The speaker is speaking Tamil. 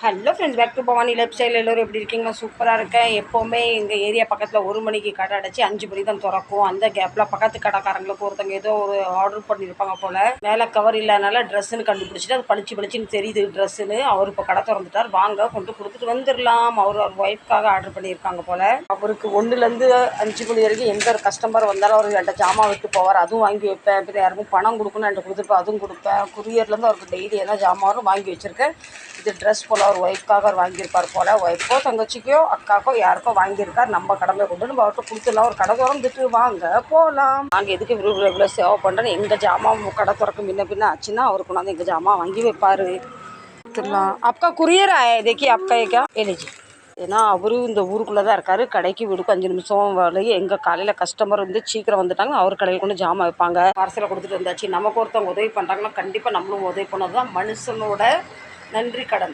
Hello friends, back to Bhavani lifestyle. எல்லோரும் எப்படி இருக்கீங்க? சூப்பராக இருக்கேன். எப்போவுமே எங்கள் ஏரியா பக்கத்தில் 1 மணிக்கு கடை அடைச்சி 5 மணிக்கு தான் திறக்கும். அந்த கேப்பில் பக்கத்து கடைக்காரங்களுக்கு ஒருத்தங்க ஏதோ ஒரு ஆர்டர் பண்ணியிருப்பாங்க போல். மேலே கவர் இல்லாதனால ட்ரெஸ்ஸுன்னு கண்டுபிடிச்சிட்டு அது பளிச்சுன்னு தெரியுது ட்ரெஸ்ஸுன்னு. அவர் இப்போ கடை திறந்துட்டார். வாங்க கொண்டு கொடுத்துட்டு வந்துடலாம். அவர் ஒய்ஃப்காக ஆர்டர் பண்ணியிருக்காங்க போல். அவருக்கு 1லேருந்து 5 மணி வரைக்கும் எந்த ஒரு கஸ்டமர் வந்தாலும் அவர் என்கிட்ட ஜாமான் விட்டு போவார். அதுவும் வாங்கி வைப்பேன். இப்போ யாருக்கும் பணம் கொடுக்கணும்னு என்கிட்ட கொடுத்துருப்பேன், அதுவும் கொடுப்பேன். குரியர்லேருந்து அவருக்கு டெய்லி என்ன ஜாமானும் வாங்கி வச்சுருக்கேன். இது ட்ரெஸ் போல் அவர் ஒய்ஃப்காக அவர் வாங்கியிருப்பார் போல். ஒய்ஃபோ தங்கச்சிக்கோ அக்காக்கோ யாருக்கோ வாங்கியிருக்கார். நம்ம கடமை கொண்டு நம்ம அவர்கிட்ட கொடுத்துடலாம். ஒரு கடை திறந்துட்டு வாங்க போகலாம். நாங்கள் எதுக்கு இவ்வளோ சேவை பண்ணுறேன்னு எங்கள் ஜாமான் கடை திறக்க முன்ன ஆச்சுன்னா அவருக்கு கொண்டாந்து எங்கள் ஜாமான் வாங்கி வைப்பார். கொடுத்துடலாம். அப்பா குரியர் देखिए आपका क्या एलिजी. ஏன்னா அவரும் இந்த ஊருக்குள்ளே தான் இருக்கார். கடைக்கு வீடுக்கு 5 நிமிஷம் வேலையே. எங்கள் காலையில் கஸ்டமர் வந்து சீக்கிரம் வந்துட்டாங்க. அவர் கடையில் கொண்டு ஜாமான் வைப்பாங்க. பார்சலை கொடுத்துட்டு வந்தாச்சு. நமக்கு ஒருத்தவங்க உதவி பண்ணுறாங்கன்னா கண்டிப்பாக நம்மளும் உதவி பண்ணது தான் மனுஷனோட நன்றி கடன்.